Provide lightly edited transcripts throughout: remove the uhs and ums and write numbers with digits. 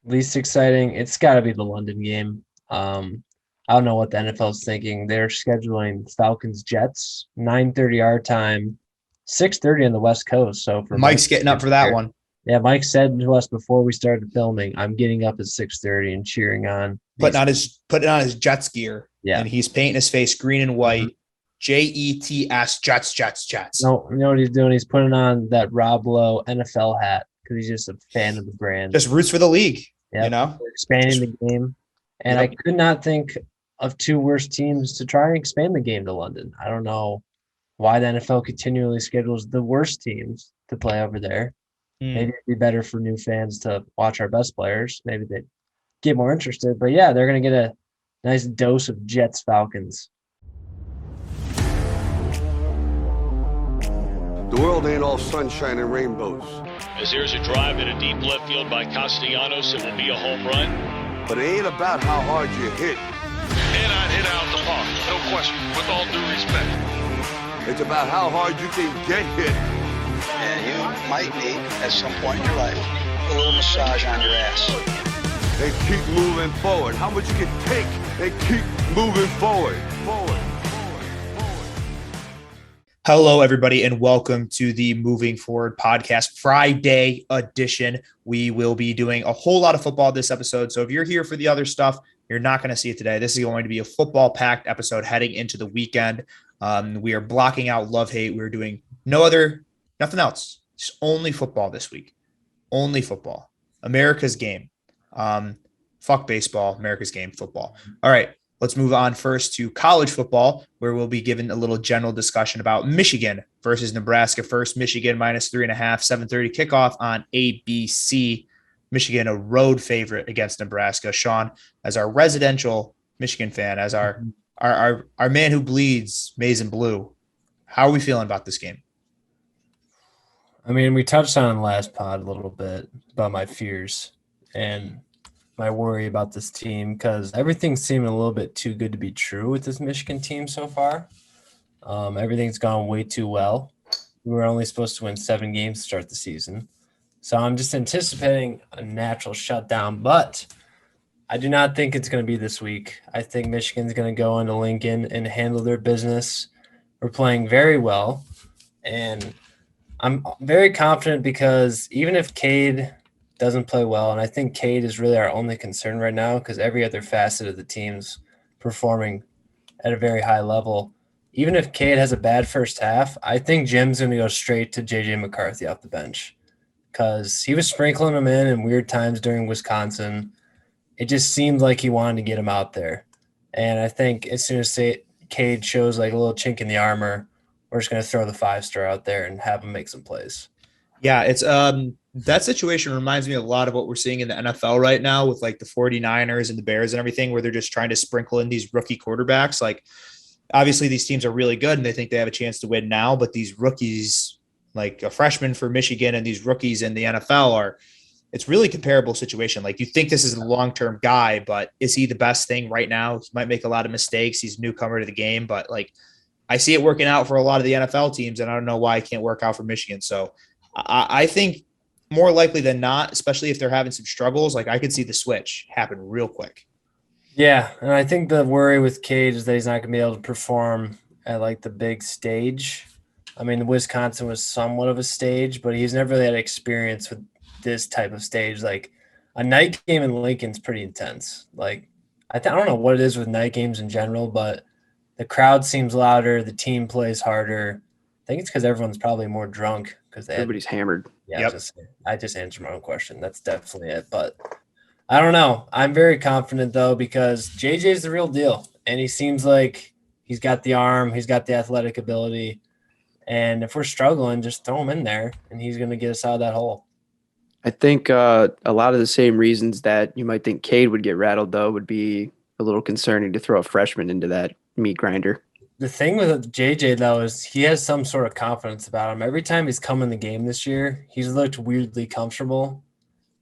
Least exciting, it's got to be the London game. I don't know what the NFL is thinking. They're scheduling Falcons Jets 9:30 our time, 6:30 on the West Coast. So for Mike, Mike's getting up for that one. yeah, Mike said to us before we started filming, "I'm getting up at 6:30 and cheering on Putting on his Jets gear, Yeah, and he's painting his face green and white. Jets, Jets, Jets, Jets. No, you know what he's doing? He's putting on that Rob Lowe NFL hat because he's just a fan of the brand. Just roots for the league. Yeah, we're expanding the game, and I could not think of two worse teams to try and expand the game to London. I don't know why the NFL continually schedules the worst teams to play over there. Maybe it'd be better for new fans to watch our best players. Maybe they'd get more interested. But yeah, they're going to get a nice dose of Jets Falcons. The world ain't all sunshine and rainbows. As there's a drive in a deep left field by Castellanos, it will be a home run. But it ain't about how hard you hit. And I hit out the park, no question, with all due respect. It's about how hard you can get hit. And you might need, at some point in your life, a little massage on your ass. And keep moving forward. How much you can take and keep moving forward. Hello, everybody, and welcome to the Moving Forward Podcast Friday edition. We will be doing a whole lot of football this episode, so if you're here for the other stuff, you're not going to see it today. This is going to be a football-packed episode heading into the weekend. We are blocking out love-hate. We're doing nothing else. Just only football this week. Only football. America's game. Fuck baseball. America's game, football. All right. Let's move on first to college football, where we'll be giving a little general discussion about Michigan versus Nebraska. First, Michigan minus 3.5, 7:30 kickoff on ABC. Michigan, a road favorite against Nebraska. Sean, as our residential Michigan fan, as our man who bleeds maize and blue, how are we feeling about this game? I mean, we touched on in the last pod a little bit about my fears and my worry about this team because everything's seeming a little bit too good to be true with this Michigan team so far. Everything's gone way too well. We were only supposed to win 7 games to start the season. So I'm just anticipating a natural shutdown, but I do not think it's going to be this week. I think Michigan's going to go into Lincoln and handle their business. We're playing very well, and I'm very confident because even if Cade doesn't play well, and I think Cade is really our only concern right now because every other facet of the team's performing at a very high level. Even if Cade has a bad first half, I think Jim's going to go straight to J.J. McCarthy off the bench because he was sprinkling him in weird times during Wisconsin. It just seemed like he wanted to get him out there. And I think as soon as Cade shows like a little chink in the armor, we're just going to throw the 5-star out there and have him make some plays. Yeah, it's that situation reminds me a lot of what we're seeing in the NFL right now with like the 49ers and the Bears and everything, where they're just trying to sprinkle in these rookie quarterbacks. Like, obviously these teams are really good and they think they have a chance to win now, but these rookies, like a freshman for Michigan and these rookies in the NFL it's really comparable situation. Like, you think this is a long-term guy, but is he the best thing right now? He might make a lot of mistakes. He's a newcomer to the game, but like, I see it working out for a lot of the NFL teams, and I don't know why it can't work out for Michigan. So I think more likely than not, especially if they're having some struggles, like I could see the switch happen real quick. Yeah, and I think the worry with Cade is that he's not going to be able to perform at like the big stage. I mean, Wisconsin was somewhat of a stage, but he's never really had experience with this type of stage. Like a night game in Lincoln's pretty intense. Like I don't know what it is with night games in general, but the crowd seems louder. The team plays harder. I think it's because everyone's probably more drunk because everybody's hammered. Yeah, yep. I just answered my own question. That's definitely it. But I don't know. I'm very confident, though, because JJ's the real deal. And he seems like he's got the arm. He's got the athletic ability. And if we're struggling, just throw him in there, and he's going to get us out of that hole. I think a lot of the same reasons that you might think Cade would get rattled, though, would be a little concerning to throw a freshman into that meat grinder. The thing with JJ, though, is he has some sort of confidence about him. Every time he's come in the game this year, he's looked weirdly comfortable.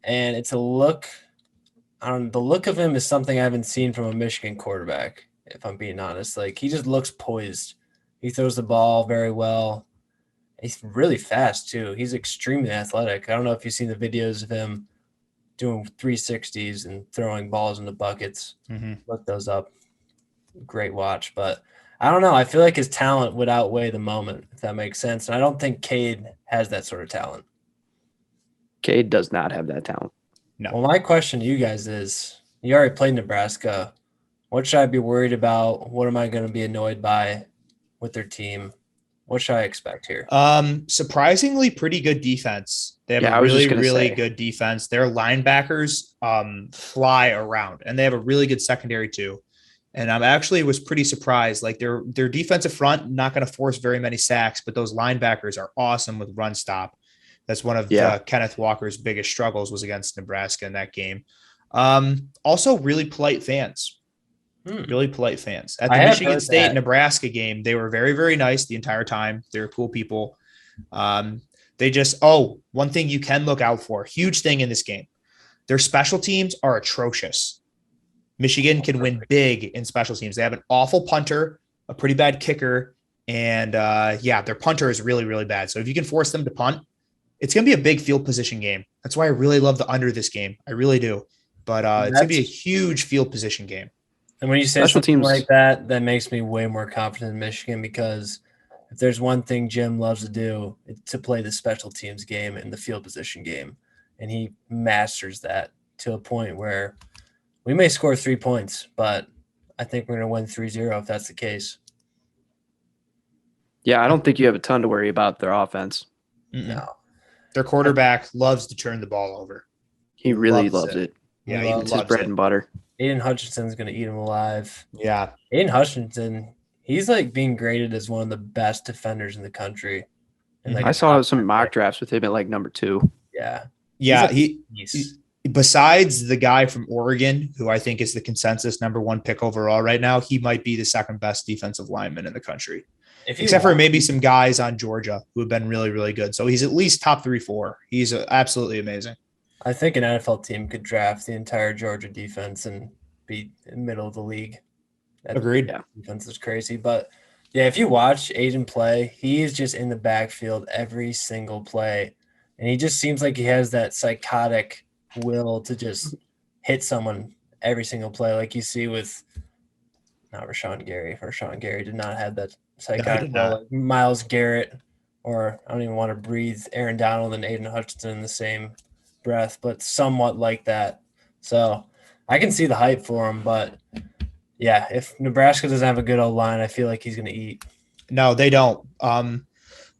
And it's a look – the look of him is something I haven't seen from a Michigan quarterback, if I'm being honest. Like, he just looks poised. He throws the ball very well. He's really fast, too. He's extremely athletic. I don't know if you've seen the videos of him doing 360s and throwing balls into buckets. Look those up. Great watch. But I don't know. I feel like his talent would outweigh the moment, if that makes sense. And I don't think Cade has that sort of talent. Cade does not have that talent. No. Well, my question to you guys is, you already played Nebraska. What should I be worried about? What am I going to be annoyed by with their team? What should I expect here? Surprisingly pretty good defense. They have a really good defense. Their linebackers fly around, and they have a really good secondary too. And I actually was pretty surprised. Like their defensive front, not going to force very many sacks, but those linebackers are awesome with run stop. That's one of Kenneth Walker's biggest struggles was against Nebraska in that game. Also really polite fans. Really polite fans. At the Michigan State Nebraska game, they were very, very nice the entire time. They're cool people. They just, one thing you can look out for, huge thing in this game. Their special teams are atrocious. Michigan can win big in special teams. They have an awful punter, a pretty bad kicker, and their punter is really, really bad. So if you can force them to punt, it's going to be a big field position game. That's why I really love the under this game. I really do. But it's going to be a huge field position game. And when you say something like that, that makes me way more confident in Michigan, because if there's one thing Jim loves to do, it's to play the special teams game and the field position game. And he masters that to a point where we may score 3 points, but I think we're going to win 3-0 if that's the case. Yeah, I don't think you have a ton to worry about their offense. No. Their quarterback loves to turn the ball over. He really loves it. Yeah, it's his bread and butter. Aiden Hutchinson's going to eat him alive. Yeah. Aiden Hutchinson, he's like being graded as one of the best defenders in the country. And like I saw some mock drafts with him at like number 2. Yeah. Yeah. He besides the guy from Oregon, who I think is the consensus number 1 pick overall right now, he might be the second best defensive lineman in the country. Except for maybe some guys on Georgia who have been really, really good. So he's at least top 3-4. He's absolutely amazing. I think an NFL team could draft the entire Georgia defense and be in the middle of the league. Agreed. Yeah, defense is crazy. But, yeah, if you watch Aiden play, he is just in the backfield every single play. And he just seems like he has that psychotic will to just hit someone every single play, like you see with not Rashawn Gary. Rashawn Gary did not have that psychotic will. Like Myles Garrett, or I don't even want to breathe Aaron Donald and Aiden Hutchinson in the same breath, but somewhat like that. So I can see the hype for him, but yeah, if Nebraska doesn't have a good old line, I feel like he's going to eat. No, they don't.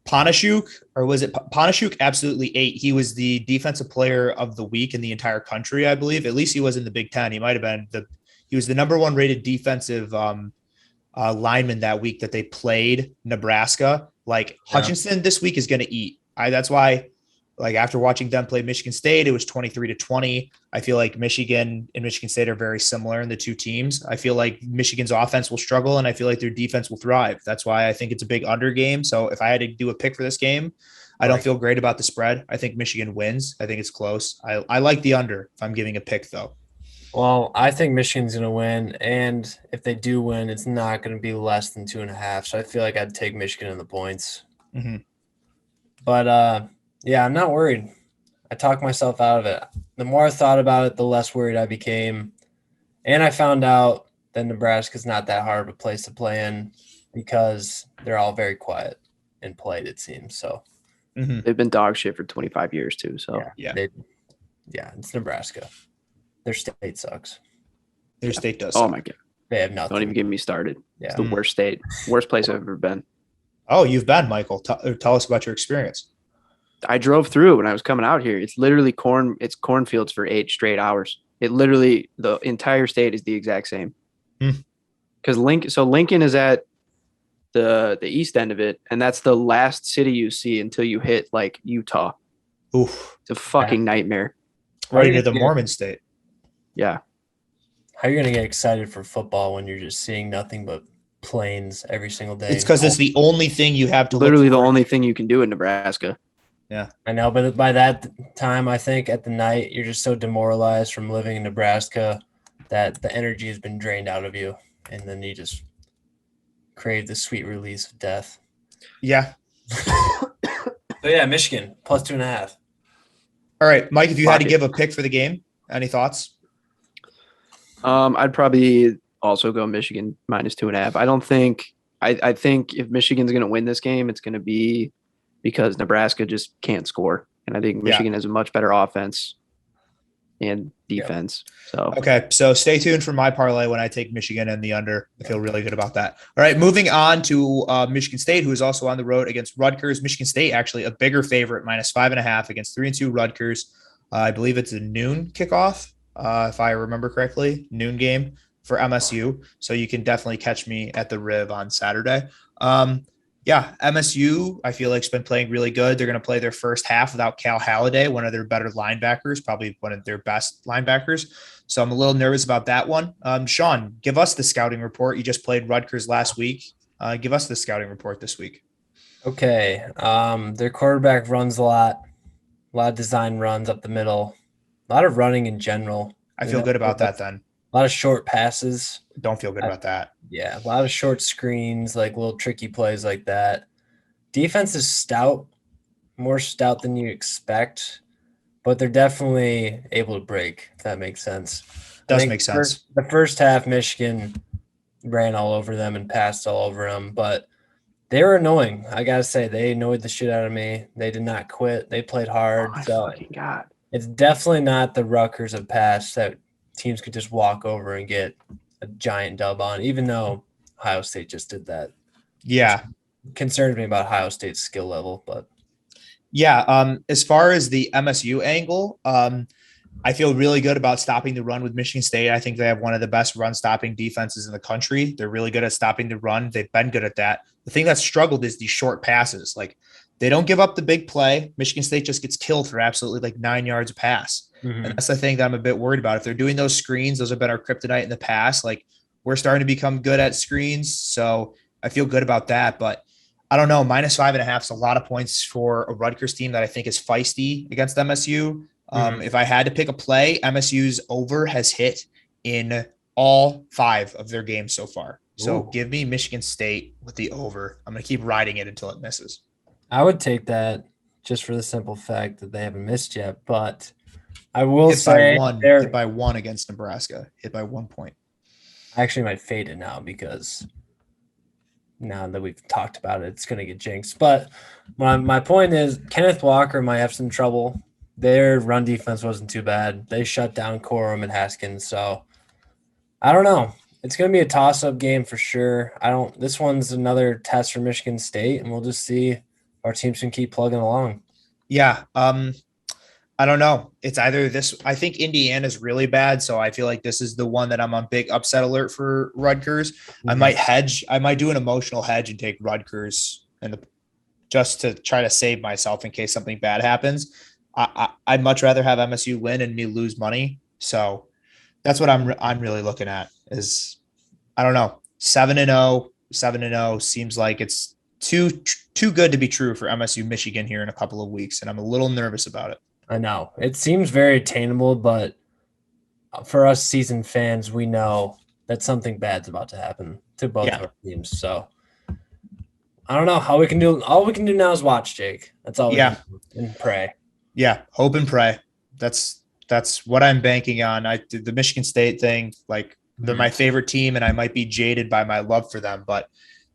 Panashuk, or was it Panashuk? Absolutely ate. He was the defensive player of the week in the entire country, I believe. At least he was in the Big Ten. He might have been he was the number 1 rated defensive lineman that week that they played Nebraska. Like Hutchinson this week is going to eat. That's why, like after watching them play Michigan State, it was 23-20. I feel like Michigan and Michigan State are very similar in the two teams. I feel like Michigan's offense will struggle, and I feel like their defense will thrive. That's why I think it's a big under game. So if I had to do a pick for this game, I don't feel great about the spread. I think Michigan wins. I think it's close. I like the under if I'm giving a pick, though. Well, I think Michigan's going to win, and if they do win, it's not going to be less than 2.5. So I feel like I'd take Michigan in the points. Mm-hmm. But, yeah, I'm not worried. I talked myself out of it. The more I thought about it, the less worried I became. And I found out that Nebraska's not that hard of a place to play in because they're all very quiet and polite, it seems. So they've been dog shit for 25 years too. So yeah, it's Nebraska. Their state sucks. Their state does. Oh my God. They have nothing. Don't even get me started. Yeah. It's the worst state, worst place I've ever been. Oh, you've been, Michael. Tell us about your experience. I drove through when I was coming out here. It's literally it's cornfields for 8 straight hours. It literally, the entire state is the exact same. Because Lincoln is at the east end of it, and that's the last city you see until you hit like Utah. Oof. It's a fucking nightmare. Right into the Mormon state. Yeah. How are you going to get excited for football when you're just seeing nothing but plains every single day? It's because it's the only thing you have to literally the only thing you can do in Nebraska. Yeah, I know, but by that time, I think at the night, you're just so demoralized from living in Nebraska that the energy has been drained out of you, and then you just crave the sweet release of death. Yeah. But yeah, Michigan plus 2.5. All right, Mike, if you had to give a pick for the game. Any thoughts? I'd probably also go Michigan -2.5. I think if Michigan's going to win this game, it's going to be because Nebraska just can't score. And I think Michigan has a much better offense and defense. So okay, so stay tuned for my parlay when I take Michigan and the under. I feel really good about that. All right, moving on to Michigan State, who is also on the road against Rutgers. Michigan State actually a bigger favorite, -5.5 against 3-2 Rutgers. I believe it's a noon kickoff, if I remember correctly, noon game for MSU. So you can definitely catch me at the Riv on Saturday. MSU, I feel like, has been playing really good. They're going to play their first half without Cal Halliday, one of their better linebackers, probably one of their best linebackers. So I'm a little nervous about that one. Sean, give us the scouting report. You just played Rutgers last week. Give us the scouting report this week. Okay. Their quarterback runs a lot of design runs up the middle, a lot of running in general. I feel good about that then. A lot of short passes. Don't feel good about that. Yeah, a lot of short screens, like little tricky plays like that. Defense is stout, more stout than you expect, but they're definitely able to break, if that makes sense. Does make sense. The first half, Michigan ran all over them and passed all over them, but they were annoying. I got to say, they annoyed the shit out of me. They did not quit. They played hard. It's definitely not the Rutgers of past that teams could just walk over and get a giant dub on, even though Ohio State just did that. Yeah. It concerns me about Ohio State's skill level, but as far as the MSU angle, I feel really good about stopping the run with Michigan State. I think they have one of the best run stopping defenses in the country. They're really good at stopping the run. They've been good at that. The thing that's struggled is these short passes. Like, they don't give up the big play. Michigan State just gets killed for absolutely like 9 yards a pass. And that's the thing that I'm a bit worried about. If they're doing those screens, those have been our kryptonite in the past. Like, we're starting to become good at screens. So I feel good about that. But I don't know. -5.5 is a lot of points for a Rutgers team that I think is feisty against MSU. If I had to pick a play, MSU's over has hit in all 5 of their games so far. So give me Michigan State with the over. I'm going to keep riding it until it misses. I would take that just for the simple fact that they haven't missed yet. But I will say hit by 1 against Nebraska, hit by 1 point. I actually might fade it now because now that we've talked about it, it's going to get jinxed. But my point is Kenneth Walker might have some trouble. Their run defense wasn't too bad. They shut down Corum and Haskins. So I don't know. It's going to be a toss-up game for sure. This one's another test for Michigan State, and we'll just see if our teams can keep plugging along. Yeah. I don't know. It's either this. I think Indiana's really bad, so I feel like this is the one that I'm on big upset alert for Rutgers. I might hedge. I might do an emotional hedge and take Rutgers just to try to save myself in case something bad happens. I'd much rather have MSU win and me lose money. So that's what I'm really looking at. Is I don't know. 7-0 seems like it's too good to be true for MSU Michigan here in a couple of weeks, and I'm a little nervous about it. I know. It seems very attainable, but for us seasoned fans, we know that something bad's about to happen to both our teams. So I don't know how we can do. All we can do now is watch, Jake. That's all we can do, and pray. Yeah, hope and pray. That's what I'm banking on. The Michigan State thing, like, they're my favorite team, and I might be jaded by my love for them, but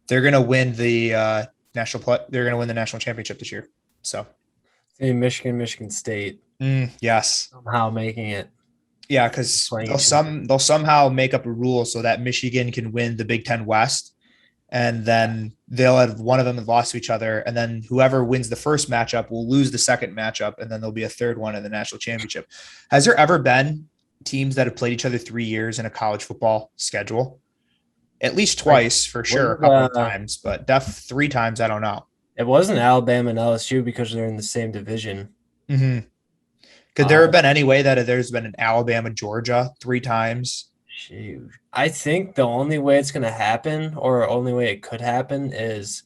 they're gonna win the national championship this year. So Michigan State. Yes. Somehow making it. Yeah, because they'll somehow make up a rule so that Michigan can win the Big Ten West, and then they'll have one of them have lost to each other, and then whoever wins the first matchup will lose the second matchup, and then there'll be a third one in the national championship. Has there ever been teams that have played each other 3 years in a college football schedule? At least twice, for sure, a couple of times, but 3 times, I don't know. It wasn't Alabama and LSU because they're in the same division. Could there have been any way that there's been an Alabama, Georgia 3 times? Shoot. I think the only way it's going to happen, or only way it could happen, is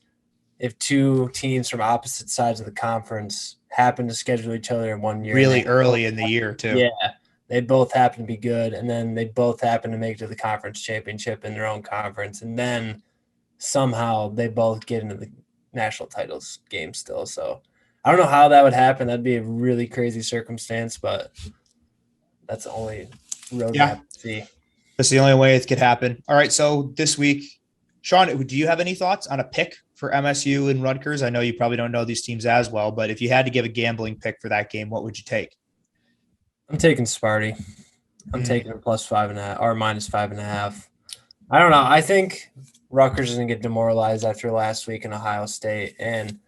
if 2 teams from opposite sides of the conference happen to schedule each other in 1 year. Really early in the year, too. Yeah. They both happen to be good, and then they both happen to make it to the conference championship in their own conference, and then somehow they both get into the national titles game still. So I don't know how that would happen. That'd be a really crazy circumstance, but that's the only road Yeah. map to see. That's the only way it could happen. All right. So this week, Sean, do you have any thoughts on a pick for MSU and Rutgers? I know you probably don't know these teams as well, but if you had to give a gambling pick for that game, what would you take? I'm taking Sparty. I'm taking a +5.5 or -5.5. I don't know. I think Rutgers is going to get demoralized after last week in Ohio State, and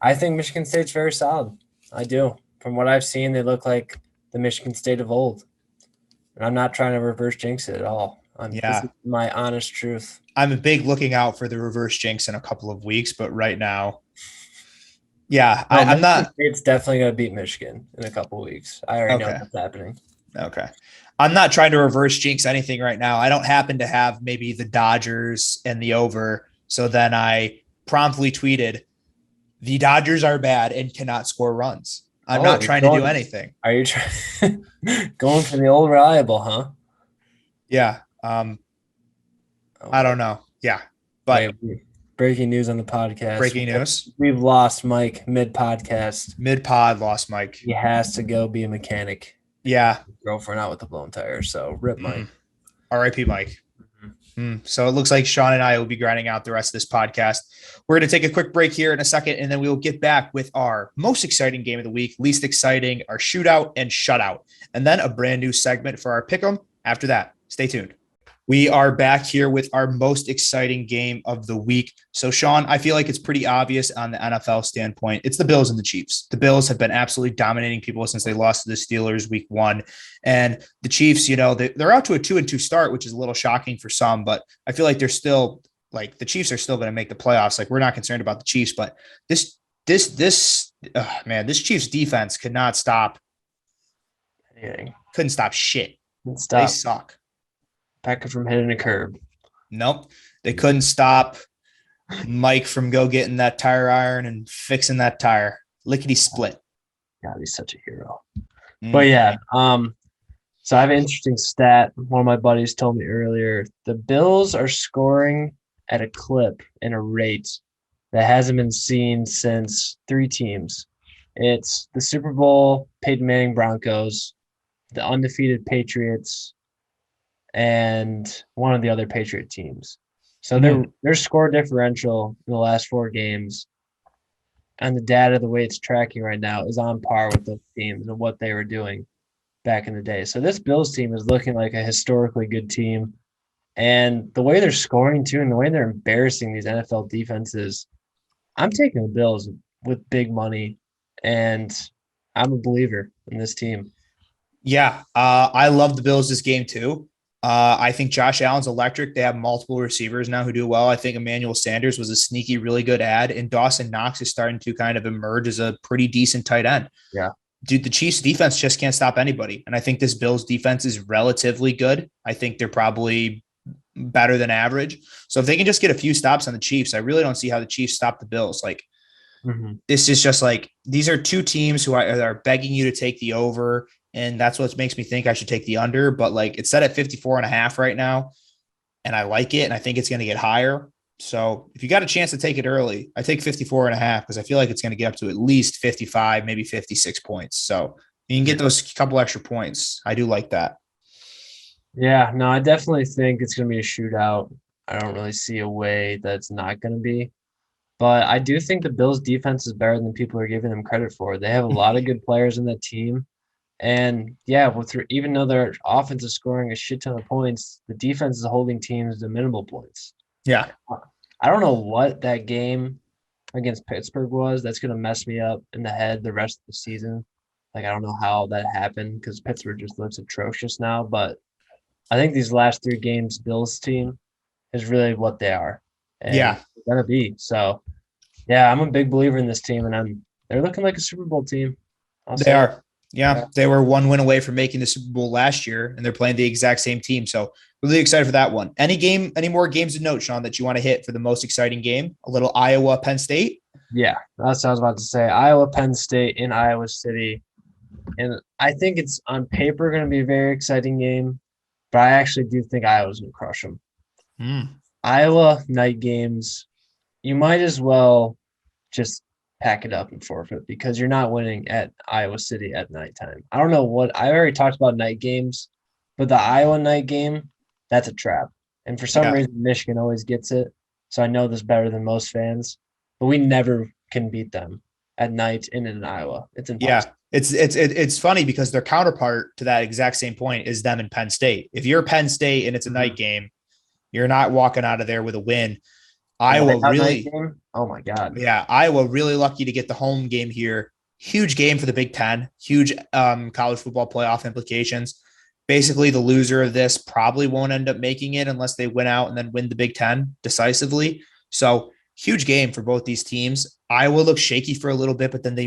I think Michigan State's very solid. I do. From what I've seen, they look like the Michigan State of old. And I'm not trying to reverse jinx it at all. This is my honest truth. I'm a big looking out for the reverse jinx in a couple of weeks, but right now, I'm not. It's definitely going to beat Michigan in a couple of weeks. I already know what's happening. Okay. I'm not trying to reverse jinx anything right now. I don't happen to have maybe the Dodgers and the over. So then I promptly tweeted, the Dodgers are bad and cannot score runs. I'm not trying to do anything. Are you trying going for the old reliable, huh? Yeah. I don't know. Yeah. But breaking news on the podcast. Breaking news. We've lost Mike mid-podcast. Mid-pod lost Mike. He has to go be a mechanic. Yeah. Girlfriend out with a blown tire. So rip Mike. R.I.P. Mike. So it looks like Sean and I will be grinding out the rest of this podcast. We're going to take a quick break here in a second, and then we will get back with our most exciting game of the week, least exciting, our shootout and shutout, and then a brand new segment for our pick'em. After that, stay tuned. We are back here with our most exciting game of the week. So, Sean, I feel like it's pretty obvious on the NFL standpoint. It's the Bills and the Chiefs. The Bills have been absolutely dominating people since they lost to the Steelers week 1. And the Chiefs, they're out to a 2-2 start, which is a little shocking for some, but I feel like they're still the Chiefs are still going to make the playoffs. Like, we're not concerned about the Chiefs, but this Chiefs defense could not stop. Couldn't stop shit. They suck. Packer from hitting a curb. Nope. They couldn't stop Mike from getting that tire iron and fixing that tire. Lickety split. God, he's such a hero. But yeah, so I have an interesting stat. One of my buddies told me earlier. The Bills are scoring at a clip and a rate that hasn't been seen since 3 teams. It's the Super Bowl Peyton Manning Broncos, the undefeated Patriots, and one of the other Patriot teams. So their score differential in the last 4 games and the data, the way it's tracking right now, is on par with those teams and what they were doing back in the day. So this Bills team is looking like a historically good team. And the way they're scoring too, and the way they're embarrassing these NFL defenses, I'm taking the Bills with big money, and I'm a believer in this team. Yeah, I love the Bills this game too. I think Josh Allen's electric. They have multiple receivers now who do well. I think Emmanuel Sanders was a sneaky, really good ad, and Dawson Knox is starting to kind of emerge as a pretty decent tight end. Yeah. Dude, the Chiefs defense just can't stop anybody. And I think this Bills defense is relatively good. I think they're probably better than average. So if they can just get a few stops on the Chiefs, I really don't see how the Chiefs stop the Bills. This is just these are 2 teams who are begging you to take the over. And that's what makes me think I should take the under. But it's set at 54.5 right now. And I like it. And I think it's going to get higher. So if you got a chance to take it early, I take 54.5 because I feel like it's going to get up to at least 55, maybe 56 points. So you can get those couple extra points. I do like that. Yeah, no, I definitely think it's going to be a shootout. I don't really see a way that it's not going to be. But I do think the Bills' defense is better than people are giving them credit for. They have a lot of good players in that team. And yeah, even though their offense is scoring a shit ton of points, the defense is holding teams to minimal points. Yeah. I don't know what that game against Pittsburgh was. That's going to mess me up in the head the rest of the season. I don't know how that happened because Pittsburgh just looks atrocious now. But I think these last 3 games, Bills team is really what they are. And yeah. They're going to be. So, yeah, I'm a big believer in this team, and they're looking like a Super Bowl team. They are. Yeah, they were 1 win away from making the Super Bowl last year, and they're playing the exact same team. So really excited for that one. Any more games to note, Sean, that you want to hit for the most exciting game? A little Iowa, Penn State? Yeah, that's what I was about to say. Iowa, Penn State in Iowa City. And I think it's on paper going to be a very exciting game, but I actually do think Iowa's going to crush them. Iowa night games, you might as well just pack it up and forfeit because you're not winning at Iowa City at nighttime. I don't know what I already talked about night games, but the Iowa night game, that's a trap. And for some reason, Michigan always gets it. So I know this better than most fans, but we never can beat them at night in Iowa. It's impossible. Yeah, it's funny because their counterpart to that exact same point is them in Penn State. If you're Penn State and it's a night game, you're not walking out of there with a win. Iowa really, oh my God. Yeah, Iowa really lucky to get the home game here. Huge game for the Big Ten, huge college football playoff implications. Basically, the loser of this probably won't end up making it unless they win out and then win the Big Ten decisively. So huge game for both these teams. Iowa looked shaky for a little bit, but then they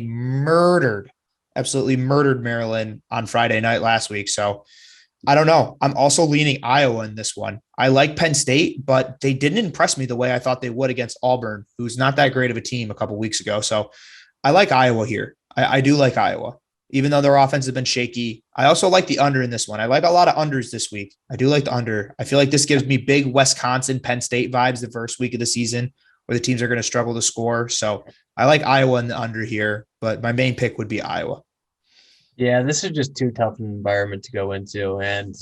absolutely murdered Maryland on Friday night last week. So I don't know. I'm also leaning Iowa in this one. I like Penn State, but they didn't impress me the way I thought they would against Auburn, who's not that great of a team a couple weeks ago. So I like Iowa here. I do like Iowa, even though their offense has been shaky. I also like the under in this one. I like a lot of unders this week. I do like the under. I feel like this gives me big Wisconsin, Penn State vibes the first week of the season where the teams are going to struggle to score. So I like Iowa in the under here, but my main pick would be Iowa. Yeah, this is just too tough an environment to go into. And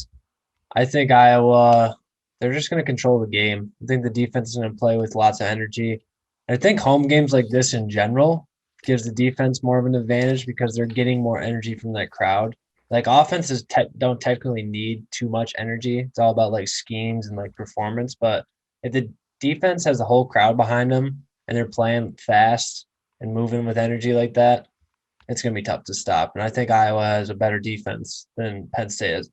I think Iowa, they're just going to control the game. I think the defense is going to play with lots of energy. I think home games like this in general gives the defense more of an advantage because they're getting more energy from that crowd. Like offenses don't technically need too much energy. It's all about like schemes and like performance. But if the defense has the whole crowd behind them and they're playing fast and moving with energy like that, it's going to be tough to stop. And I think Iowa has a better defense than Penn State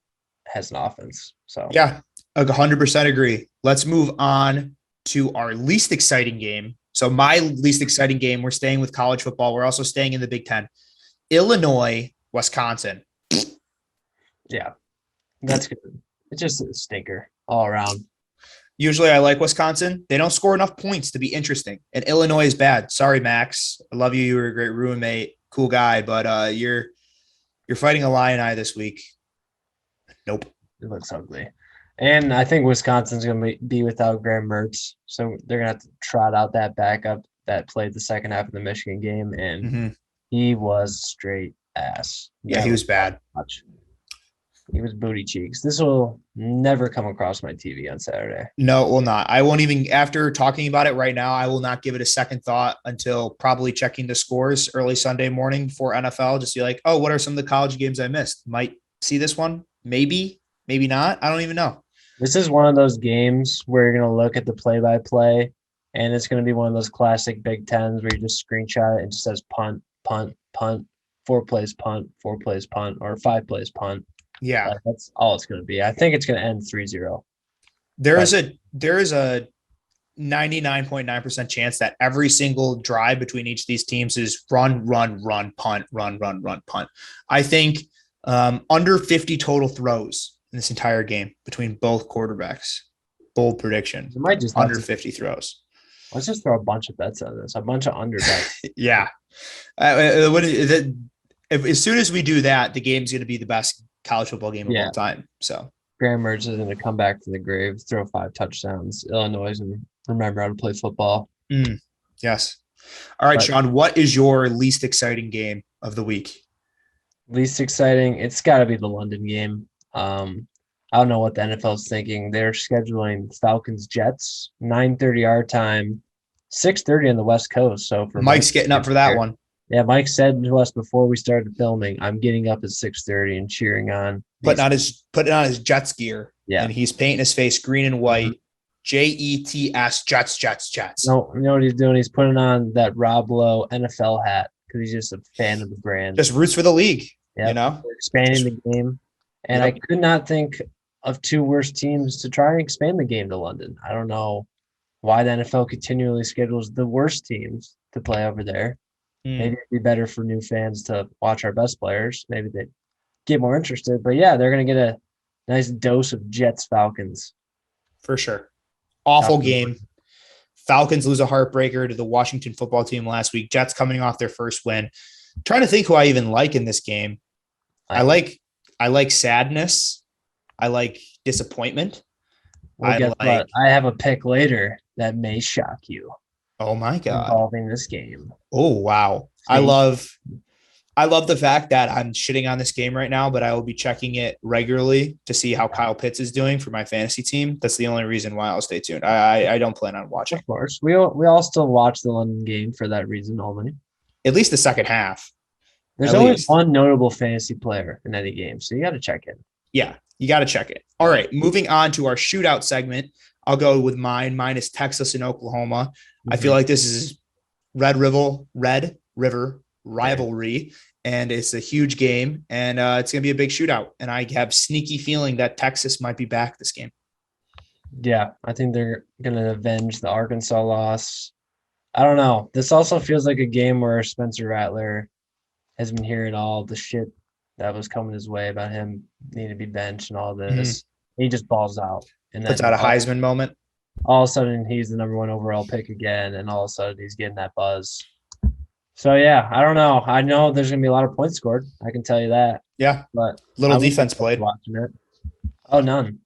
has an offense. So yeah, 100% agree. Let's move on to our least exciting game. So my least exciting game, we're staying with college football. We're also staying in the Big Ten. Illinois, Wisconsin. Yeah, that's good. It's just a stinker all around. Usually I like Wisconsin. They don't score enough points to be interesting. And Illinois is bad. Sorry, Max. I love you. You were a great roommate. Cool guy, but you're fighting a Illini this week. Nope. It looks ugly. And I think Wisconsin's going to be without Graham Mertz, so they're going to have to trot out that backup that played the second half of the Michigan game, and he was straight ass. Yeah, he was bad. Much. He was booty cheeks. This will never come across my TV on Saturday. No, it will not. I won't even, after talking about it right now, I will not give it a second thought until probably checking the scores early Sunday morning before NFL. Just be like, oh, what are some of the college games I missed? Might see this one. Maybe, maybe not. I don't even know. This is one of those games where you're going to look at the play-by-play, and it's going to be one of those classic Big Tens where you just screenshot it and it just says punt, punt, punt, 4 plays punt, 4 plays punt, or 5 plays punt. Yeah. That's all it's going to be. I think it's going to end 3-0. There is a 99.9% chance that every single drive between each of these teams is run, punt, run, punt. I think under 50 total throws in this entire game between both quarterbacks. Bold prediction. It might just under 50 throws. Let's just throw a bunch of bets on this, a bunch of under bets. Yeah. As soon as we do that, the game's going to be the best college football game of all time. So Graham Mertz is going to come back from the grave, throw 5 touchdowns. Illinois and remember how to play football. Yes. All right, Sean, what is your least exciting game of the week? Least exciting? It's got to be the London game. I don't know what the NFL is thinking. They're scheduling Falcons-Jets, 9:30 our time, 6:30 on the West Coast. So for Mike's getting up for that one. Yeah, Mike said to us before we started filming, I'm getting up at 6:30 and cheering on. Putting on his Jets gear. Yeah. And he's painting his face green and white. Jets, Jets. No, you know what he's doing? He's putting on that Rob Lowe NFL hat because he's just a fan of the brand. Just roots for the league, you know? We're expanding the game. And Yep. I could not think of 2 worse teams to try and expand the game to London. I don't know why the NFL continually schedules the worst teams to play over there. Maybe it'd be better for new fans to watch our best players. Maybe they'd get more interested. But yeah, they're going to get a nice dose of Jets Falcons. For sure. Awful game. Falcons lose a heartbreaker to the Washington football team last week. Jets coming off their first win. I'm trying to think who I even like in this game. I like sadness. I like disappointment. Well, guess what? I have a pick later that may shock you. Oh my God. involving this game. Oh, wow. I love the fact that I'm shitting on this game right now, but I will be checking it regularly to see how Kyle Pitts is doing for my fantasy team. That's the only reason why I'll stay tuned. I don't plan on watching. Of course, we all still watch the London game for that reason only. At least the second half. There's At always least. one notable fantasy player in any game, so you got to check it. Yeah, you got to check it. All right, moving on to our shootout segment. I'll go with mine. Mine is Texas and Oklahoma. I feel like this is Red River rivalry, and it's a huge game, and it's going to be a big shootout. And I have sneaky feeling that Texas might be back this game. Yeah, I think they're going to avenge the Arkansas loss. I don't know. This also feels like a game where Spencer Rattler has been hearing all the shit that was coming his way about him needing to be benched and all this. He just balls out. And Puts out a Heisman moment. All of a sudden, he's the number 1 overall pick again, and all of a sudden, he's getting that buzz. So, yeah, I don't know. I know there's going to be a lot of points scored. I can tell you that. Yeah, but little defense played. Watching it. Oh, none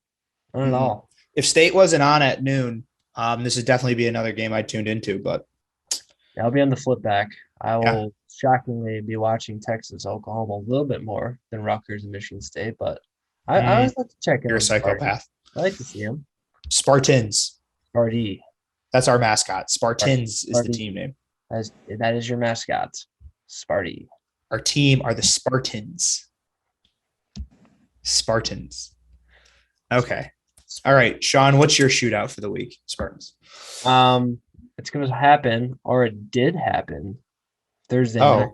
at all. If State wasn't on at noon, this would definitely be another game I tuned into. But I'll be on the flip back. I will shockingly be watching Texas, Oklahoma a little bit more than Rutgers and Michigan State, but I always like to check in. You're a psychopath. I like to see them. Spartans. Sparty. That's our mascot. Spartans is the team name. That is your mascot. Sparty. Our team are the Spartans. Spartans. Okay. All right, Sean, what's your shootout for the week? Spartans. It's going to happen, or it did happen Thursday night.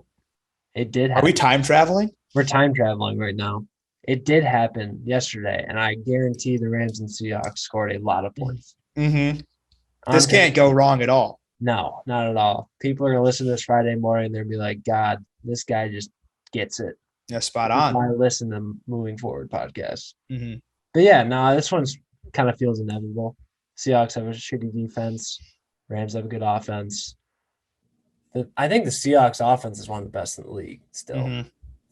It did happen. Are we time traveling? We're time traveling right now. It did happen yesterday, and I guarantee the Rams and Seahawks scored a lot of points. This can't go wrong at all. No, not at all. People are going to listen to this Friday morning, and they'll be like, God, this guy just gets it. Yeah, spot on. I listen to Moving Forward podcast. But yeah, no, this one's kind of feels inevitable. Seahawks have a shitty defense. Rams have a good offense. I think the Seahawks offense is one of the best in the league still.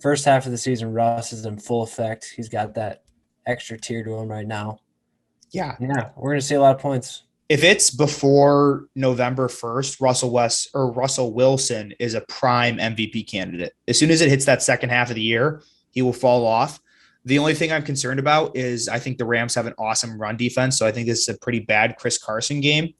First half of the season, Russ is in full effect. He's got that extra tier to him right now. Yeah, we're going to see a lot of points. If it's before November 1st, Russell Wilson is a prime MVP candidate. As soon as it hits that second half of the year, he will fall off. The only thing I'm concerned about is I think the Rams have an awesome run defense, so I think this is a pretty bad Chris Carson game.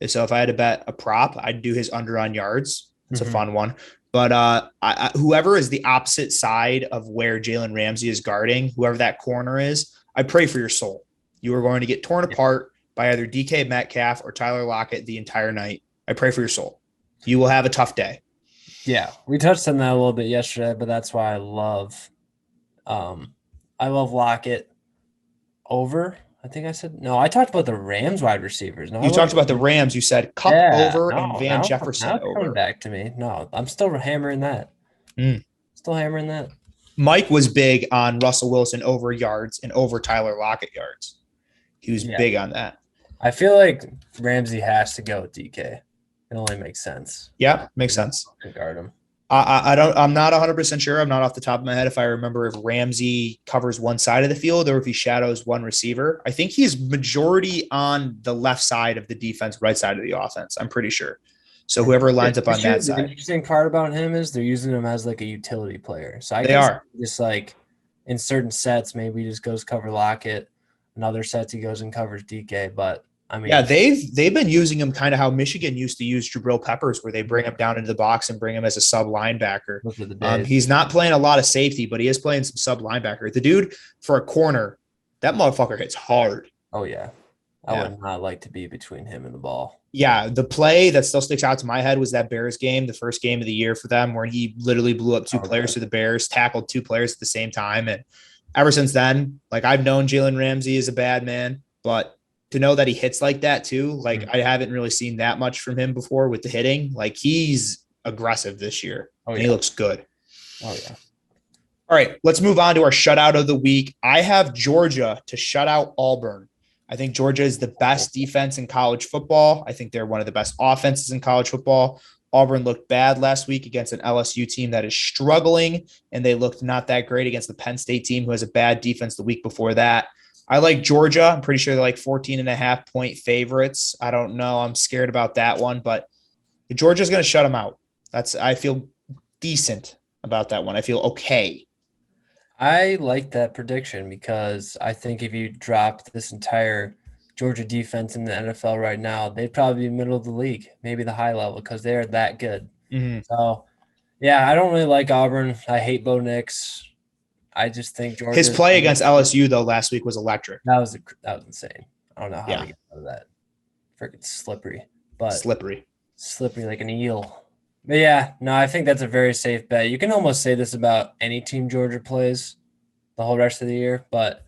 So if I had to bet a prop, I'd do his under on yards. It's a fun one. But whoever is the opposite side of where Jalen Ramsey is guarding, whoever that corner is, I pray for your soul. You are going to get torn apart by either DK Metcalf or Tyler Lockett the entire night. I pray for your soul. You will have a tough day. Yeah, we touched on that a little bit yesterday, but that's why I love Lockett over. I think I said no. I talked about the Rams wide receivers. No, you talked about the Rams. You said Cup over and Van Jefferson over. Coming back to me. No, I'm still hammering that. Still hammering that. Mike was big on Russell Wilson over yards and over Tyler Lockett yards. He was big on that. I feel like Ramsey has to go with DK. It only makes sense. Yeah, makes sense. To guard him. I'm not 100% sure. I'm not off the top of my head if I remember if Ramsey covers one side of the field or if he shadows one receiver. I think he's majority on the left side of the defense, right side of the offense. I'm pretty sure. So whoever lines up on that side. The interesting part about him is they're using him as like a utility player. So I they guess are just like in certain sets, maybe he just goes cover Lockett. In other sets, he goes and covers DK. But I mean, yeah, they've been using him kind of how Michigan used to use Jabril Peppers, where they bring him down into the box and bring him as a sub linebacker. He's not playing a lot of safety, but he is playing some sub linebacker. The dude for a corner, that motherfucker hits hard. Oh yeah, I would not like to be between him and the ball. Yeah, the play that still sticks out to my head was that Bears game, the first game of the year for them, where he literally blew up two players for the Bears, tackled two players at the same time, and ever since then, like I've known Jalen Ramsey is a bad man, but to know that he hits like that too, like I haven't really seen that much from him before with the hitting. Like he's aggressive this year. And he looks good. Oh yeah. All right, let's move on to our shutout of the week. I have Georgia to shut out Auburn. I think Georgia is the best defense in college football. I think they're one of the best offenses in college football. Auburn looked bad last week against an LSU team that is struggling, and they looked not that great against the Penn State team who has a bad defense the week before that. I like Georgia. I'm pretty sure they're like 14.5 point favorites. I don't know. I'm scared about that one, but Georgia's going to shut them out. I feel decent about that one. I feel okay. I like that prediction because I think if you dropped this entire Georgia defense in the NFL right now, they'd probably be middle of the league, maybe the high level, because they're that good. Mm-hmm. So, yeah, I don't really like Auburn. I hate Bo Nix. I just think Georgia. His play against LSU though last week was electric. That was insane. I don't know how Yeah. we get out of that. Freaking slippery, but Slippery like an eel. But yeah, no, I think that's a very safe bet. You can almost say this about any team Georgia plays the whole rest of the year, but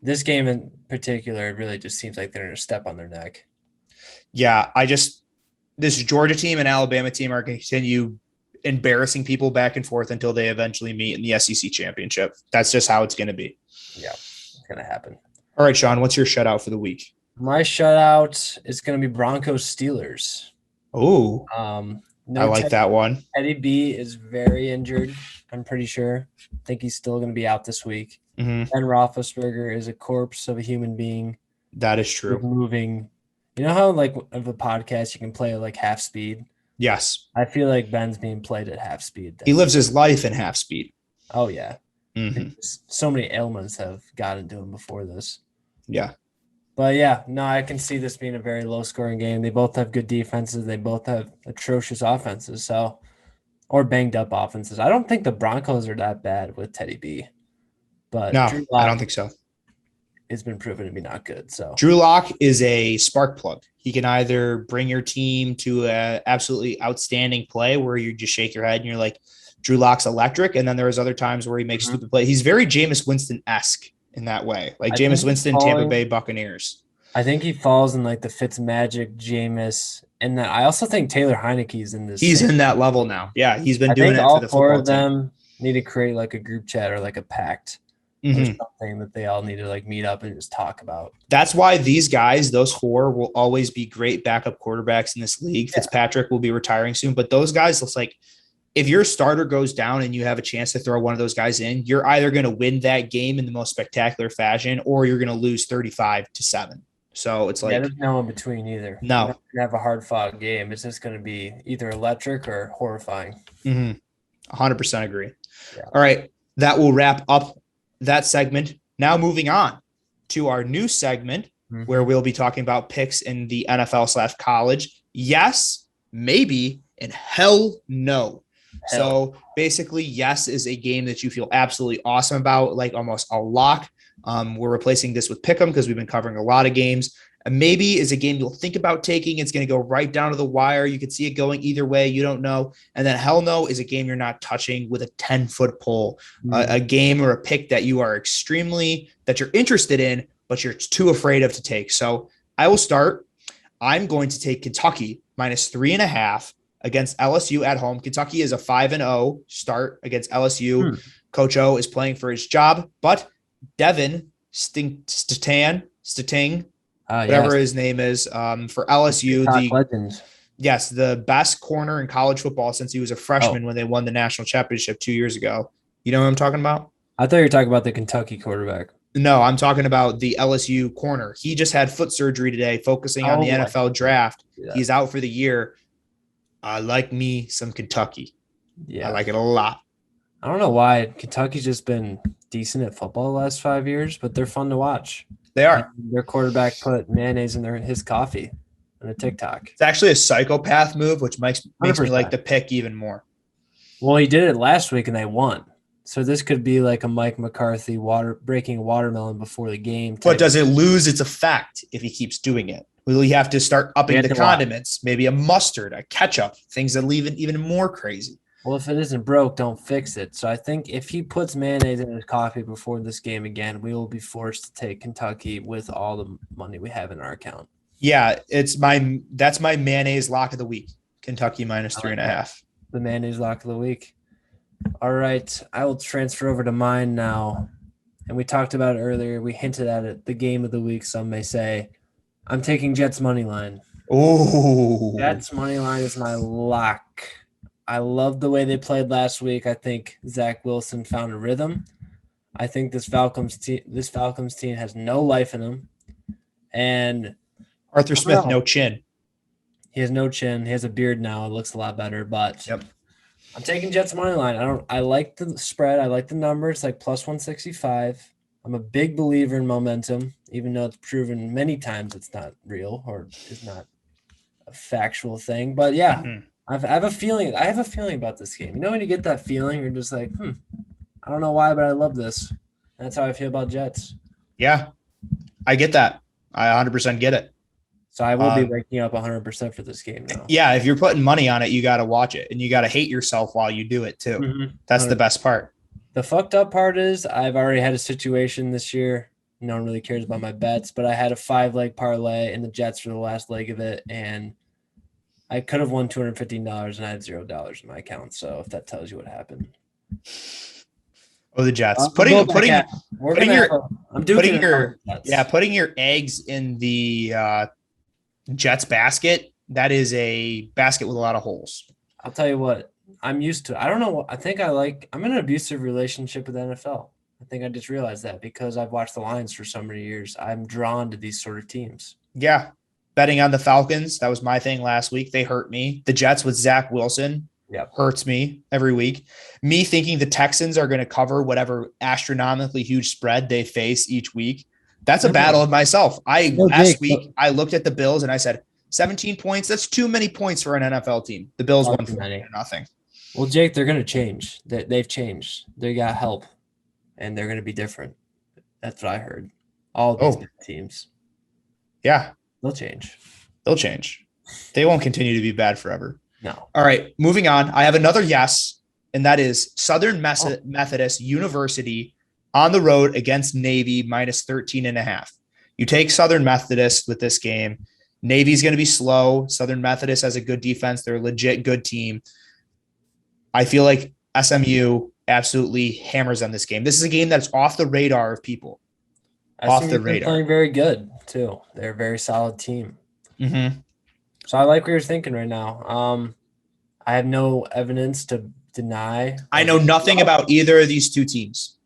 this game in particular, it really just seems like they're going to step on their neck. Yeah, this Georgia team and Alabama team are going to continue embarrassing people back and forth until they eventually meet in the SEC championship. That's just how it's going to be. Yeah, it's going to happen. All right, Sean, what's your shutout for the week? My shutout is going to be Broncos Steelers. Oh, no, I like that one. Teddy B is very injured. I'm pretty sure. I think he's still going to be out this week. Mm-hmm. Ben Roethlisberger is a corpse of a human being. That is true. Moving. You know how like of a podcast you can play at like half speed? Yes. I feel like Ben's being played at half speed. He lives his life in half speed. Oh yeah. Mm-hmm. So many ailments have gotten to him before this. Yeah. But yeah, no, I can see this being a very low scoring game. They both have good defenses. They both have atrocious offenses. Or banged up offenses. I don't think the Broncos are that bad with Teddy B. But no, Drew Lock I don't think so. It's been proven to be not good. So Drew Lock is a spark plug. He can either bring your team to an absolutely outstanding play where you just shake your head and you're like, Drew Lock's electric. And then there's other times where he makes stupid plays. He's very Jameis Winston-esque in that way. Like Jameis Winston, Tampa Bay Buccaneers. I think he falls in like the Fitzmagic, Jameis, and then I also think Taylor Heineke's in this. He's in that level now. Yeah, he's been doing it all for the four football of them need to create like a group chat or like a pact. Or something that they all need to like meet up and just talk about. That's why these guys, those four, will always be great backup quarterbacks in this league. Yeah. Fitzpatrick will be retiring soon, but those guys, it's like if your starter goes down and you have a chance to throw one of those guys in, you're either going to win that game in the most spectacular fashion or you're going to lose 35-7. So it's like there's no in between either. No, you're not gonna have a hard fought game. It's just going to be either electric or horrifying. 100% agree. Yeah. All right, that will wrap up that segment. Now moving on to our new segment where we'll be talking about picks in the NFL/college. Yes, maybe, and hell no. So basically, yes is a game that you feel absolutely awesome about, like almost a lock. We're replacing this with Pick'em because we've been covering a lot of games. And maybe is a game you'll think about taking. It's going to go right down to the wire. You could see it going either way. You don't know. And then hell no is a game you're not touching with a 10-foot pole, a game or a pick that you are that you're interested in, but you're too afraid of to take. So I will start. I'm going to take Kentucky -3.5 against LSU at home. Kentucky is a 5-0 start against LSU. Coach O is playing for his job, but Devin Statang, whatever his name is, for LSU, the best corner in college football since he was a freshman when they won the national championship 2 years ago. You know what I'm talking about? I thought you were talking about the Kentucky quarterback. No, I'm talking about the LSU corner. He just had foot surgery today, focusing on the NFL draft. He's out for the year. I like me some Kentucky. Yeah, I like it a lot. I don't know why Kentucky's just been decent at football the last 5 years, but they're fun to watch. They are. Their quarterback put mayonnaise in his coffee on a TikTok. It's actually a psychopath move, which makes me like the pick even more. Well, he did it last week and they won. So this could be like a Mike McCarthy breaking watermelon before the game. But does it lose its effect if he keeps doing it? Will he have to start upping the condiments? Maybe a mustard, a ketchup, things that leave it even more crazy. Well, if it isn't broke, don't fix it. So I think if he puts mayonnaise in his coffee before this game again, we will be forced to take Kentucky with all the money we have in our account. Yeah, that's my mayonnaise lock of the week. Kentucky -3.5. The mayonnaise lock of the week. All right, I will transfer over to mine now. And we talked about it earlier. We hinted at it. The game of the week, some may say. I'm taking Jets money line. Oh, Jets money line is my lock. I love the way they played last week. I think Zach Wilson found a rhythm. I think this Falcons team has no life in them. And Arthur Smith, no chin. He has no chin. He has a beard now. It looks a lot better, but Yep. I'm taking Jets money line. I like the spread. I like the number. It's like plus 165. I'm a big believer in momentum, even though it's proven many times it's not real or is not a factual thing. But yeah, Mhm. I have a feeling. I have a feeling about this game. You know, when you get that feeling, you're just like, I don't know why, but I love this. That's how I feel about Jets. Yeah, I get that. I 100% get it. So I will be waking up 100% for this game now. Yeah, if you're putting money on it, you got to watch it, and you got to hate yourself while you do it too. Mm-hmm. That's the best part. The fucked up part is I've already had a situation this year. No one really cares about my bets, but I had a 5-leg parlay in the Jets for the last leg of it, and I could have won $215 and I had $0 in my account. So if that tells you what happened. Oh, the Jets. Putting your eggs in the Jets basket. That is a basket with a lot of holes. I'll tell you what, I'm used to. I don't know what I think I'm in an abusive relationship with the NFL. I think I just realized that because I've watched the Lions for so many years. I'm drawn to these sort of teams. Yeah. Betting on the Falcons. That was my thing last week. They hurt me. The Jets with Zach Wilson. Hurts me every week. Me thinking the Texans are going to cover whatever astronomically huge spread they face each week. That's a battle of myself. Last week I looked at the Bills and I said 17 points. That's too many points for an NFL team. The Bills won 4-0. Well, Jake, they're going to change. They've changed. They got help, and they're going to be different. That's what I heard. All of these teams. Yeah, they'll change. They won't continue to be bad forever. No. All right, moving on. I have another yes, and that is Southern Methodist University on the road against Navy minus 13.5. You take Southern Methodist with this game. Navy's going to be slow. Southern Methodist has a good defense. They're a legit good team. I feel like SMU absolutely hammers on this game. This is a game that's off the radar of people. Off the radar. Playing very good, too. They're a very solid team. Mm-hmm. So I like what you're thinking right now. I have no evidence to deny. I know nothing about either of these two teams.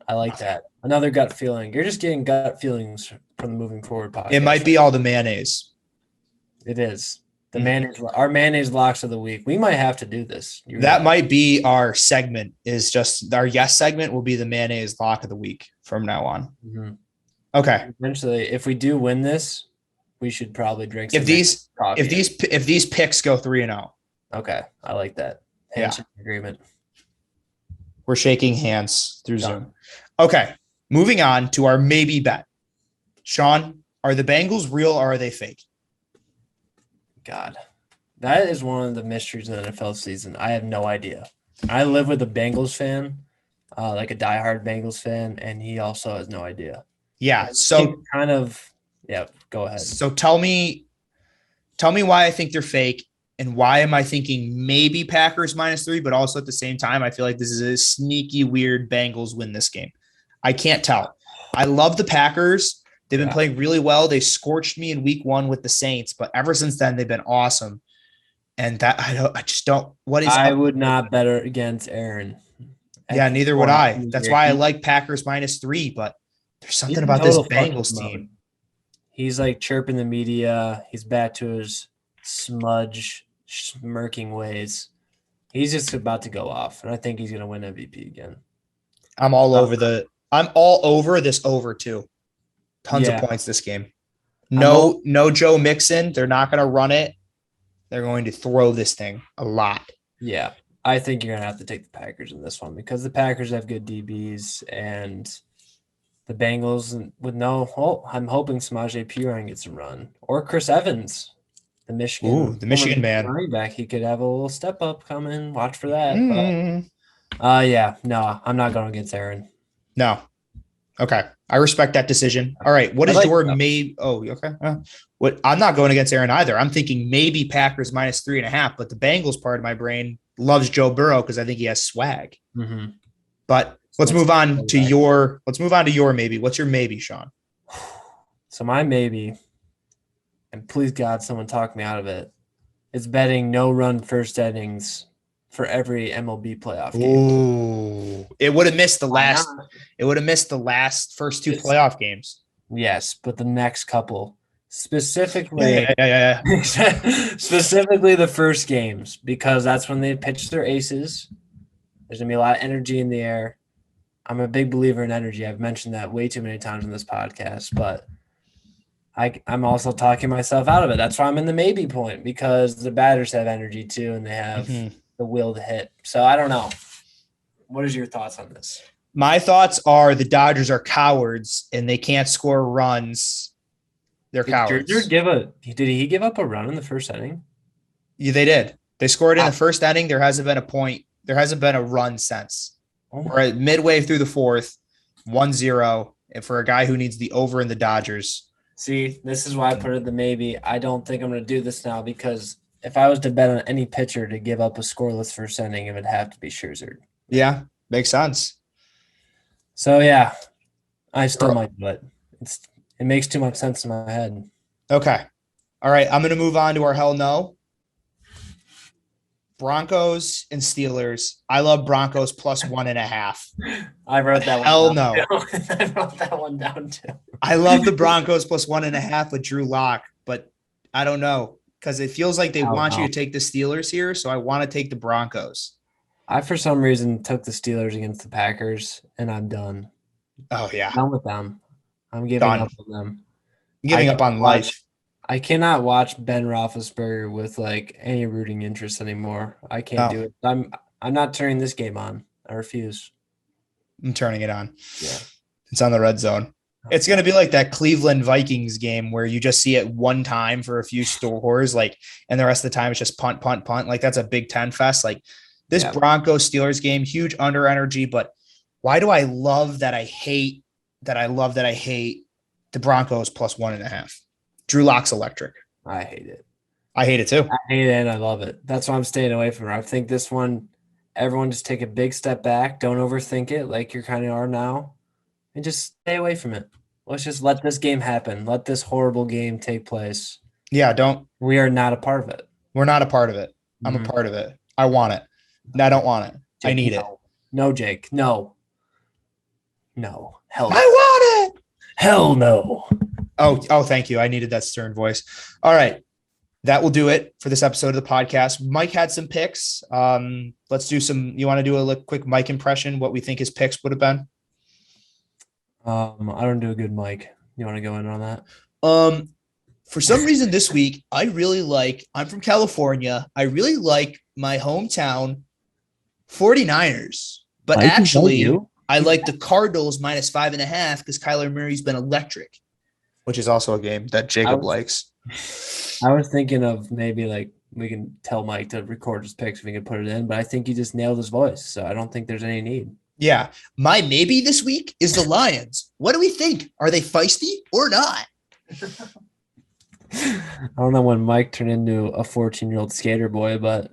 I like that. Another gut feeling. You're just getting gut feelings from the Moving Forward podcast. It might be all the mayonnaise. It is. The mayonnaise. Our mayonnaise locks of the week. We might have to do this. That might be our segment. Is just our yes segment will be the mayonnaise lock of the week from now on. Mm-hmm. Okay. Eventually, if we do win this, we should probably drink some if these picks go 3-0. Okay, I like that. Handshake agreement. We're shaking hands through Zoom. Okay, moving on to our maybe bet. Sean, are the Bengals real or are they fake? God, that is one of the mysteries of the NFL season. I have no idea. I live with a Bengals fan, like a diehard Bengals fan, and he also has no idea. Yeah, so kind of. Yeah, go ahead. So tell me why I think they're fake and why am I thinking maybe Packers -3, but also at the same time, I feel like this is a sneaky, weird Bengals win this game. I can't tell. I love the Packers. They've been playing really well. They scorched me in week 1 with the Saints, but ever since then, they've been awesome. And that I would not bet against Aaron. Yeah, neither would I. That's why I like Packers -3, but there's something about this Bengals team. He's like chirping the media. He's back to his smirking ways. He's just about to go off, and I think he's going to win MVP again. I'm all over this over too. Tons of points this game. No Joe Mixon. They're not going to run it. They're going to throw this thing a lot. Yeah, I think you're going to have to take the Packers in this one because the Packers have good DBs and the Bengals with I'm hoping Samaje Perine gets a run or Chris Evans, the Michigan man running back. He could have a little step up coming. Watch for that. But, I'm not going against Aaron. No. Okay. I respect that decision. All right. What is your maybe? Oh, okay. What I'm not going against Aaron either. I'm thinking maybe Packers -3.5, but the Bengals part of my brain loves Joe Burrow because I think he has swag. Mm-hmm. But let's move on to your maybe. What's your maybe, Sean? So my maybe, and please God, someone talk me out of it, is betting no run first innings for every MLB playoff game. Ooh. It would have missed the last first 2 playoff games. Yes, but the next couple. Specifically, Yeah. specifically the first games, because that's when they pitch their aces. There's gonna be a lot of energy in the air. I'm a big believer in energy. I've mentioned that way too many times in this podcast, but I'm also talking myself out of it. That's why I'm in the maybe point, because the batters have energy too, and they have the will to hit. So I don't know. What is your thoughts on this? My thoughts are the Dodgers are cowards and they can't score runs. They're cowards. Did he give up a run in the first inning? Yeah, they did. They scored in the first inning. There hasn't been a point. There hasn't been a run since. We're at midway through the fourth, 1-0. And for a guy who needs the over in the Dodgers. See, this is why I put it the maybe. I don't think I'm going to do this now, because if I was to bet on any pitcher to give up a scoreless first inning, it would have to be Scherzer. Yeah, makes sense. So, yeah, I still might do it. It makes too much sense in my head. Okay. All right, I'm going to move on to our hell no. Broncos and Steelers. I love Broncos plus 1.5. I wrote that hell one down. No. I wrote that one down too. I love the Broncos plus 1.5 with Drew Lock, but I don't know, because it feels like they want you to take the Steelers here, so I want to take the Broncos. I, for some reason, took the Steelers against the Packers, and I'm done. Oh, yeah. Done with them. I'm giving up on them. Giving up on life. I cannot watch Ben Roethlisberger with like any rooting interest anymore. I can't do it. I'm not turning this game on. I refuse. I'm turning it on. Yeah. It's on the red zone. It's going to be like that Cleveland Vikings game where you just see it one time for a few scores, like, and the rest of the time it's just punt. Like, that's a Big Ten fest. Like, this Broncos Steelers game, huge under energy, but why do I love that I hate the Broncos plus 1.5? Drew Lock's electric. I hate it. I hate it too. I hate it and I love it. That's why I'm staying away from it. I think this one, everyone just take a big step back. Don't overthink it like you kind of are now, and just stay away from it. Let's just let this game happen. Let this horrible game take place. Yeah, we are not a part of it. We're not a part of it. I'm a part of it. I want it. I don't want it. Jake, I need it. No, Jake. No. Hell no. I want it. Hell no. Oh, thank you. I needed that stern voice. All right. That will do it for this episode of the podcast. Mike had some picks. Let's do you want to do a quick Mike impression, what we think his picks would have been? I don't do a good Mike. You want to go in on that? For some reason this week, I'm from California. I really like my hometown 49ers, but Mike, actually I like the Cardinals minus 5.5 because Kyler Murray's been electric, which is also a game that Jacob likes. I was thinking of maybe like we can tell Mike to record his picks if we can put it in, but I think he just nailed his voice, so I don't think there's any need. Yeah. My maybe this week is the Lions. What do we think? Are they feisty or not? I don't know when Mike turned into a 14-year-old skater boy, but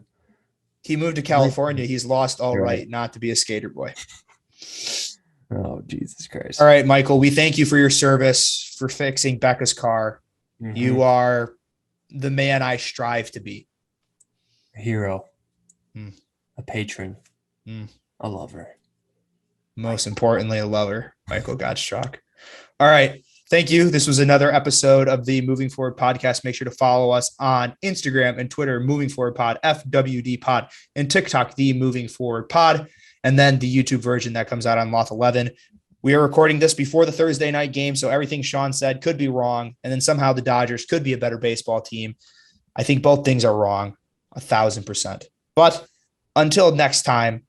he moved to California. He's lost all right not to be a skater boy. Oh, Jesus Christ. All right, Michael, we thank you for your service for fixing Becca's car. Mm-hmm. You are the man I strive to be. A hero. A patron. A lover. Most importantly, a lover, Michael Gottschalk. All right. Thank you. This was another episode of the Moving Forward podcast. Make sure to follow us on Instagram and Twitter, Moving Forward Pod, FWD Pod, and TikTok, the Moving Forward Pod, and then the YouTube version that comes out on Loth 11. We are recording this before the Thursday night game, so everything Sean said could be wrong, and then somehow the Dodgers could be a better baseball team. I think both things are wrong, 1,000%. But until next time,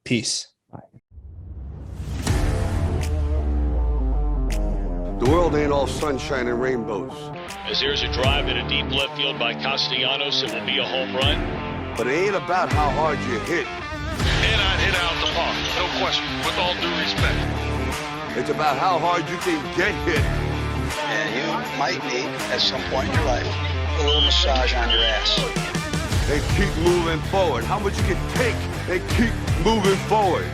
peace. The world ain't all sunshine and rainbows. As there's a drive in a deep left field by Castellanos, it will be a home run. But it ain't about how hard you hit. Hit out the park, no question, with all due respect. It's about how hard you can get hit. And you might need, at some point in your life, a little massage on your ass. And keep moving forward. How much you can take and keep moving forward.